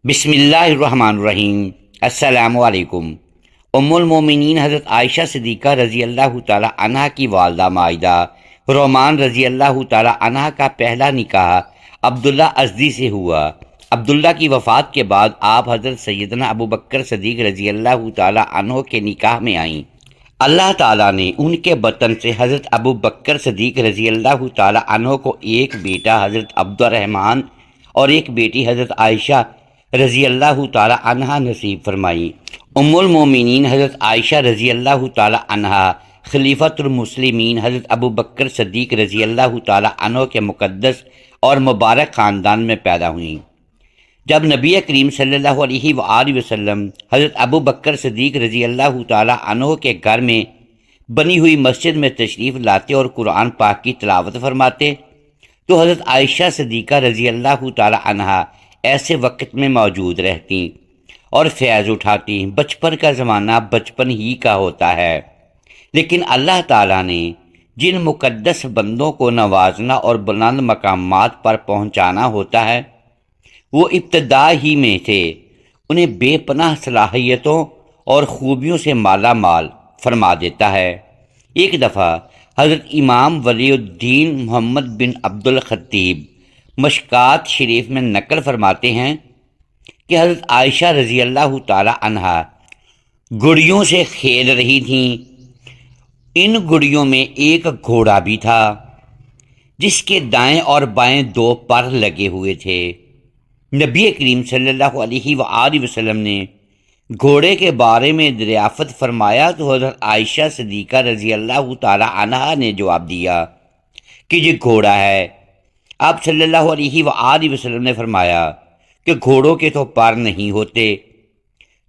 بسم اللہ الرحمن الرحیم۔ السلام علیکم۔ ام المومنین حضرت عائشہ صدیقہ رضی اللہ تعالی عنہ کی والدہ مائدہ رومان رضی اللہ تعالی عنہ کا پہلا نکاح عبداللہ ازدی سے ہوا۔ عبداللہ کی وفات کے بعد آپ حضرت سیدنا ابو بکر صدیق رضی اللہ تعالی عنہ کے نکاح میں آئیں۔ اللہ تعالیٰ نے ان کے بطن سے حضرت ابو بکر صدیق رضی اللہ تعالی عنہ کو ایک بیٹا حضرت عبد الرحمن اور ایک بیٹی حضرت عائشہ رضی اللہ تعالی عنہ نصیب فرمائی۔ ام المومنین حضرت عائشہ رضی اللہ تعالی عنہ خلیفۃ المسلمین حضرت ابو بکر صدیق رضی اللہ تعالی عنہ کے مقدس اور مبارک خاندان میں پیدا ہوئیں۔ جب نبی کریم صلی اللہ علیہ وآلہ وسلم حضرت ابو بکر صدیق رضی اللہ تعالی عنہ کے گھر میں بنی ہوئی مسجد میں تشریف لاتے اور قرآن پاک کی تلاوت فرماتے تو حضرت عائشہ صدیقہ رضی اللہ تعالی عنہ ایسے وقت میں موجود رہتی اور فیض اٹھاتی۔ بچپن کا زمانہ بچپن ہی کا ہوتا ہے، لیکن اللہ تعالیٰ نے جن مقدس بندوں کو نوازنا اور بلند مقامات پر پہنچانا ہوتا ہے وہ ابتدا ہی میں تھے انہیں بے پناہ صلاحیتوں اور خوبیوں سے مالا مال فرما دیتا ہے۔ ایک دفعہ حضرت امام ولی الدین محمد بن عبد الخطیب مشکات شریف میں نقل فرماتے ہیں کہ حضرت عائشہ رضی اللہ تعالی عنہ گڑیوں سے کھیل رہی تھیں۔ ان گڑیوں میں ایک گھوڑا بھی تھا جس کے دائیں اور بائیں دو پر لگے ہوئے تھے۔ نبی کریم صلی اللہ علیہ وآلہ وسلم نے گھوڑے کے بارے میں دریافت فرمایا تو حضرت عائشہ صدیقہ رضی اللہ تعالی عنہ نے جواب دیا کہ یہ گھوڑا ہے۔ آپ صلی اللہ علیہ وآلہ وسلم نے فرمایا کہ گھوڑوں کے تو پر نہیں ہوتے،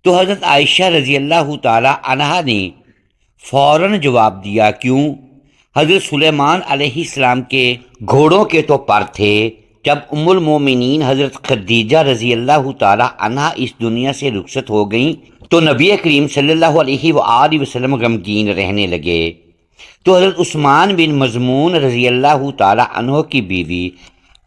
تو حضرت عائشہ رضی اللہ تعالی عنہ نے فوراً جواب دیا، کیوں؟ حضرت سلیمان علیہ السلام کے گھوڑوں کے تو پر تھے۔ جب ام المومنین حضرت خدیجہ رضی اللہ تعالی عنہ اس دنیا سے رخصت ہو گئیں تو نبی کریم صلی اللہ علیہ وآلہ وسلم غمگین رہنے لگے، تو حضرت عثمان بن مظمون رضی اللہ تعالی عنہ کی بیوی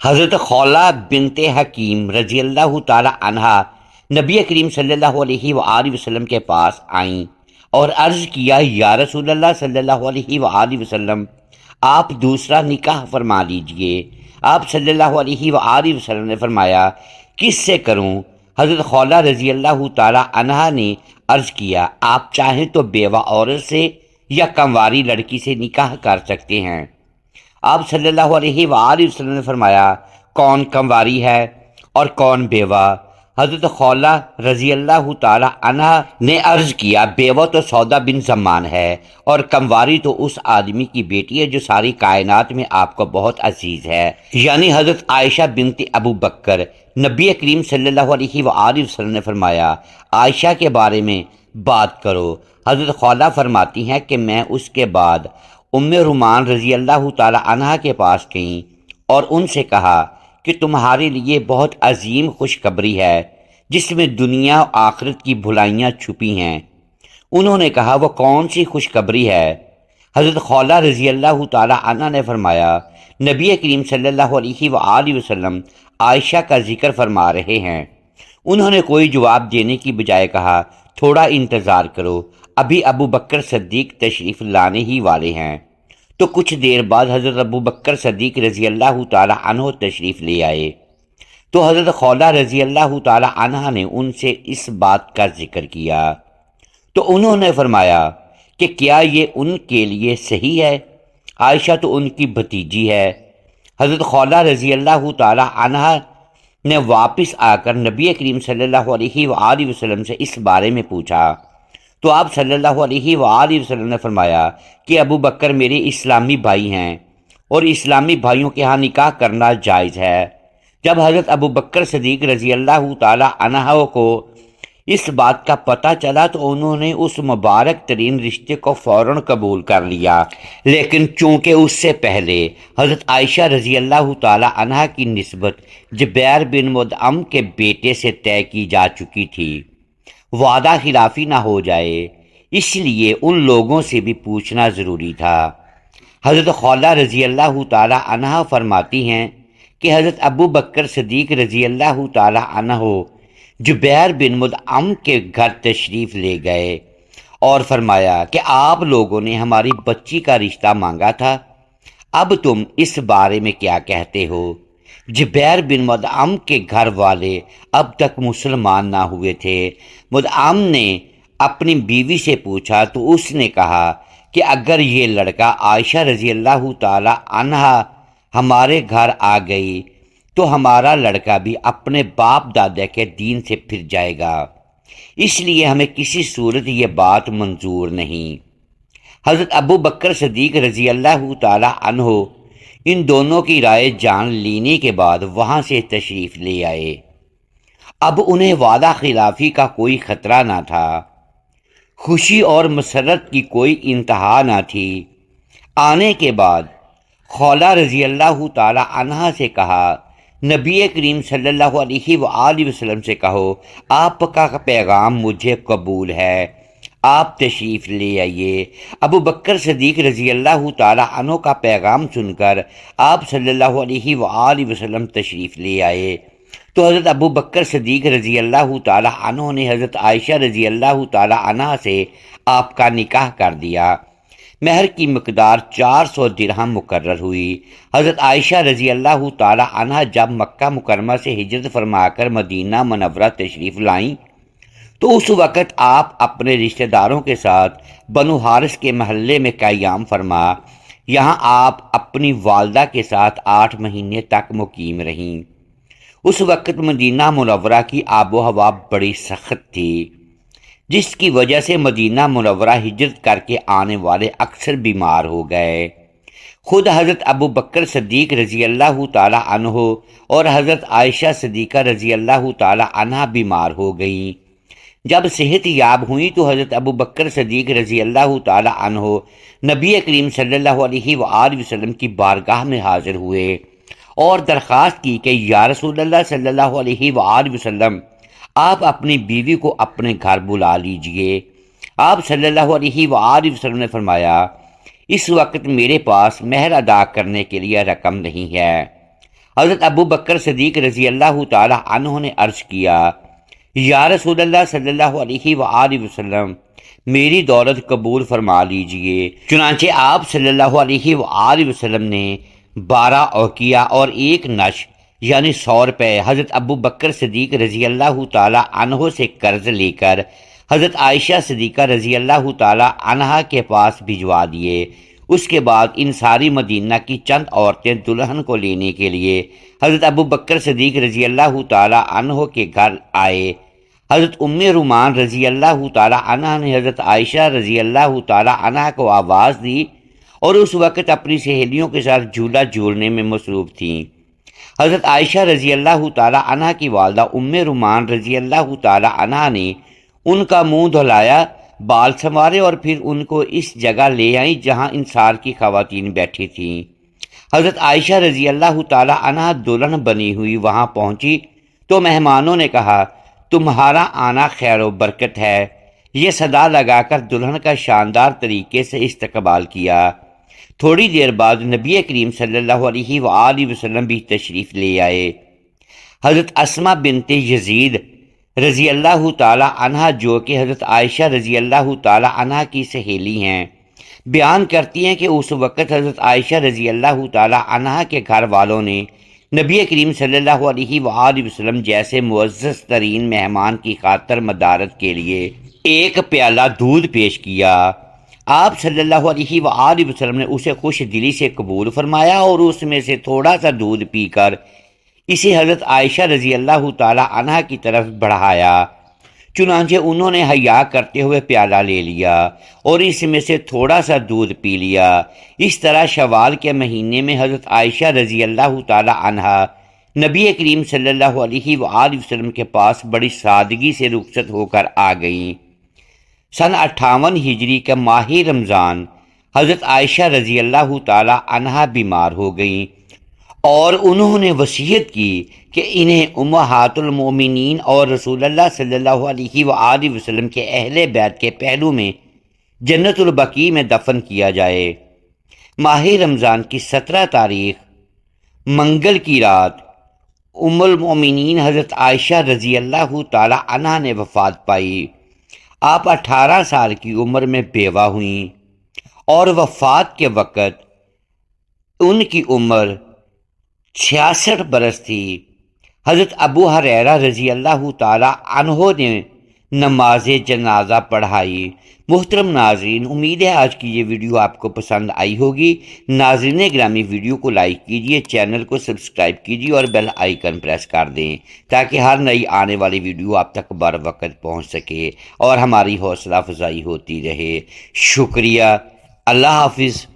حضرت خولہ بنت حکیم رضی اللہ تعالی عنہ نبی کریم صلی اللہ علیہ وآلہ وسلم کے پاس آئیں اور عرض کیا، یا رسول اللہ صلی اللہ علیہ وآلہ وسلم، آپ دوسرا نکاح فرما لیجئے۔ آپ صلی اللہ علیہ وآلہ وسلم نے فرمایا، کس سے کروں؟ حضرت خولہ رضی اللہ تعالی عنہ نے عرض کیا، آپ چاہیں تو بیوہ عورت سے یا کنواری لڑکی سے نکاح کر سکتے ہیں۔ آپ صلی اللہ علیہ وآلہ وسلم نے فرمایا، کون کنواری ہے اور کون بیوہ؟ حضرت خولہ رضی اللہ تعالی عنہ نے عرض کیا، بیوہ تو سودا بن زمان ہے اور کنواری تو اس آدمی کی بیٹی ہے جو ساری کائنات میں آپ کو بہت عزیز ہے، یعنی حضرت عائشہ بنت ابو بکر۔ نبی کریم صلی اللہ علیہ وآلہ وسلم نے فرمایا، عائشہ کے بارے میں بات کرو۔ حضرت خولہ فرماتی ہیں کہ میں اس کے بعد ام رومان رضی اللہ تعالی عنہ کے پاس گئیں اور ان سے کہا کہ تمہارے لیے بہت عظیم خوشخبری ہے جس میں دنیا و آخرت کی بھلائیاں چھپی ہیں۔ انہوں نے کہا، وہ کون سی خوشخبری ہے؟ حضرت خولہ رضی اللہ تعالی عنہ نے فرمایا، نبی کریم صلی اللہ علیہ وآلہ وسلم عائشہ کا ذکر فرما رہے ہیں۔ انہوں نے کوئی جواب دینے کی بجائے کہا، تھوڑا انتظار کرو، ابھی ابو بکر صدیق تشریف لانے ہی والے ہیں۔ تو کچھ دیر بعد حضرت ابو بکر صدیق رضی اللہ تعالی عنہ تشریف لے آئے، تو حضرت خولہ رضی اللہ تعالی عنہ نے ان سے اس بات کا ذکر کیا، تو انہوں نے فرمایا کہ کیا یہ ان کے لیے صحیح ہے؟ عائشہ تو ان کی بھتیجی ہے۔ حضرت خولہ رضی اللہ تعالی عنہ نے واپس آ کر نبی کریم صلی اللہ علیہ وآلہ وسلم سے اس بارے میں پوچھا، تو آپ صلی اللہ علیہ وآلہ وسلم نے فرمایا کہ ابو بکر میرے اسلامی بھائی ہیں اور اسلامی بھائیوں کے ہاں نکاح کرنا جائز ہے۔ جب حضرت ابو بکر صدیق رضی اللہ تعالی عنہ کو اس بات کا پتہ چلا تو انہوں نے اس مبارک ترین رشتے کو فوراً قبول کر لیا، لیکن چونکہ اس سے پہلے حضرت عائشہ رضی اللہ تعالی عنہ کی نسبت جبیر بن مطعم کے بیٹے سے طے کی جا چکی تھی، وعدہ خلافی نہ ہو جائے، اس لیے ان لوگوں سے بھی پوچھنا ضروری تھا۔ حضرت خولہ رضی اللہ تعالی عنہ فرماتی ہیں کہ حضرت ابو بکر صدیق رضی اللہ تعالی عنہ جبیر بن مطعم کے گھر تشریف لے گئے اور فرمایا کہ آپ لوگوں نے ہماری بچی کا رشتہ مانگا تھا، اب تم اس بارے میں کیا کہتے ہو؟ جبیر بن مطعم کے گھر والے اب تک مسلمان نہ ہوئے تھے۔ مطعم نے اپنی بیوی سے پوچھا تو اس نے کہا کہ اگر یہ لڑکا عائشہ رضی اللہ تعالی عنہا ہمارے گھر آ گئی تو ہمارا لڑکا بھی اپنے باپ دادا کے دین سے پھر جائے گا، اس لیے ہمیں کسی صورت یہ بات منظور نہیں۔ حضرت ابو بکر صدیق رضی اللہ تعالی عنہ ان دونوں کی رائے جان لینے کے بعد وہاں سے تشریف لے آئے۔ اب انہیں وعدہ خلافی کا کوئی خطرہ نہ تھا، خوشی اور مسرت کی کوئی انتہا نہ تھی۔ آنے کے بعد خولہ رضی اللہ تعالی عنہا سے کہا، نبی کریم صلی اللہ علیہ وآلہ وسلم سے کہو آپ کا پیغام مجھے قبول ہے، آپ تشریف لے آئیے۔ ابو بکر صدیق رضی اللہ تعالی عنہ کا پیغام سن کر آپ صلی اللہ علیہ وآلہ وسلم تشریف لے آئے تو حضرت ابو بکر صدیق رضی اللہ تعالی عنہ نے حضرت عائشہ رضی اللہ تعالی عنہا سے آپ کا نکاح کر دیا۔ مہر کی مقدار 400 درہم مقرر ہوئی۔ حضرت عائشہ رضی اللہ تعالی عنہا جب مکہ مکرمہ سے ہجرت فرما کر مدینہ منورہ تشریف لائیں تو اس وقت آپ اپنے رشتہ داروں کے ساتھ بنو حارث کے محلے میں قیام فرما، یہاں آپ اپنی والدہ کے ساتھ 8 مہینے تک مقیم رہیں۔ اس وقت مدینہ منورہ کی آب و ہوا بڑی سخت تھی، جس کی وجہ سے مدینہ منورہ ہجرت کر کے آنے والے اکثر بیمار ہو گئے۔ خود حضرت ابو بکر صدیق رضی اللہ تعالی عنہ اور حضرت عائشہ صدیقہ رضی اللہ تعالی عنہا بیمار ہو گئیں۔ جب صحت یاب ہوئی تو حضرت ابو بکر صدیق رضی اللہ تعالی عنہ نبی کریم صلی اللہ علیہ وآلہ وسلم کی بارگاہ میں حاضر ہوئے اور درخواست کی کہ یا رسول اللہ صلی اللہ علیہ وآلہ وسلم، آپ اپنی بیوی کو اپنے گھر بلا لیجئے۔ آپ صلی اللہ علیہ وآلہ وسلم نے فرمایا، اس وقت میرے پاس مہر ادا کرنے کے لیے رقم نہیں ہے۔ حضرت ابو بکر صدیق رضی اللہ تعالی عنہ نے عرض کیا، یا رسول اللہ صلی اللہ علیہ وآلہ وسلم، میری دولت قبول فرما لیجئے۔ چنانچہ آپ صلی اللہ علیہ وآلہ وسلم نے 12 اوقیہ اور 1 نش یعنی 100 روپے حضرت ابو بکر صدیق رضی اللہ تعالی عنہ سے قرض لے کر حضرت عائشہ صدیقہ رضی اللہ تعالی عنہا کے پاس بھجوا دیے۔ اس کے بعد انصاری مدینہ کی چند عورتیں دلہن کو لینے کے لیے حضرت ابو بکر صدیق رضی اللہ تعالی عنہ کے گھر آئے۔ حضرت ام رومان رضی اللہ تعالی عنہا نے حضرت عائشہ رضی اللہ تعالی عنہا کو آواز دی اور اس وقت اپنی سہیلیوں کے ساتھ جھولا جھولنے میں مصروف تھیں۔ حضرت عائشہ رضی اللہ تعالی عنہا کی والدہ ام رومان رضی اللہ تعالی عنہا نے ان کا منہ دھلایا، بال سنوارے اور پھر ان کو اس جگہ لے آئیں جہاں انصار کی خواتین بیٹھی تھیں۔ حضرت عائشہ رضی اللہ تعالی عنہا دلہن بنی ہوئی وہاں پہنچی تو مہمانوں نے کہا، تمہارا آنا خیر و برکت ہے۔ یہ صدا لگا کر دلہن کا شاندار طریقے سے استقبال کیا۔ تھوڑی دیر بعد نبی کریم صلی اللہ علیہ وآلہ وسلم بھی تشریف لے آئے۔ حضرت اسماء بنت یزید رضی اللہ تعالی عنہا جو کہ حضرت عائشہ رضی اللہ تعالی عنہا کی سہیلی ہیں، بیان کرتی ہیں کہ اس وقت حضرت عائشہ رضی اللہ تعالی عنہا کے گھر والوں نے نبی کریم صلی اللہ علیہ وآلہ وسلم جیسے معزز ترین مہمان کی خاطر مدارت کے لیے 1 پیالہ دودھ پیش کیا۔ آپ صلی اللہ علیہ وآلہ وسلم نے اسے خوش دلی سے قبول فرمایا اور اس میں سے تھوڑا سا دودھ پی کر اسے حضرت عائشہ رضی اللہ تعالی عنہا کی طرف بڑھایا۔ چنانچہ انہوں نے حیا کرتے ہوئے پیالہ لے لیا اور اس میں سے تھوڑا سا دودھ پی لیا۔ اس طرح شوال کے مہینے میں حضرت عائشہ رضی اللہ تعالی عنہا نبی کریم صلی اللہ علیہ وآلہ وسلم کے پاس بڑی سادگی سے رخصت ہو کر آ گئیں۔ سن 58 ہجری کا ماہ رمضان حضرت عائشہ رضی اللہ تعالی عنہا بیمار ہو گئیں اور انہوں نے وصیت کی کہ انہیں امہات المومنین اور رسول اللہ صلی اللہ علیہ وآلہ وسلم کے اہل بیت کے پہلو میں جنت البقیع میں دفن کیا جائے۔ ماہ رمضان کی 17 تاریخ منگل کی رات ام المومنین حضرت عائشہ رضی اللہ تعالی عنہ نے وفات پائی۔ آپ 18 سال کی عمر میں بیوہ ہوئیں اور وفات کے وقت ان کی عمر 66 برس تھی۔ حضرت ابو ہریرہ رضی اللہ تعالی عنہ نے نماز جنازہ پڑھائی۔ محترم ناظرین، امید ہے آج کی یہ ویڈیو آپ کو پسند آئی ہوگی۔ ناظرین گرامی، ویڈیو کو لائک کیجئے، چینل کو سبسکرائب کیجئے اور بیل آئیکن پریس کر دیں تاکہ ہر نئی آنے والی ویڈیو آپ تک بر وقت پہنچ سکے اور ہماری حوصلہ افزائی ہوتی رہے۔ شکریہ۔ اللہ حافظ۔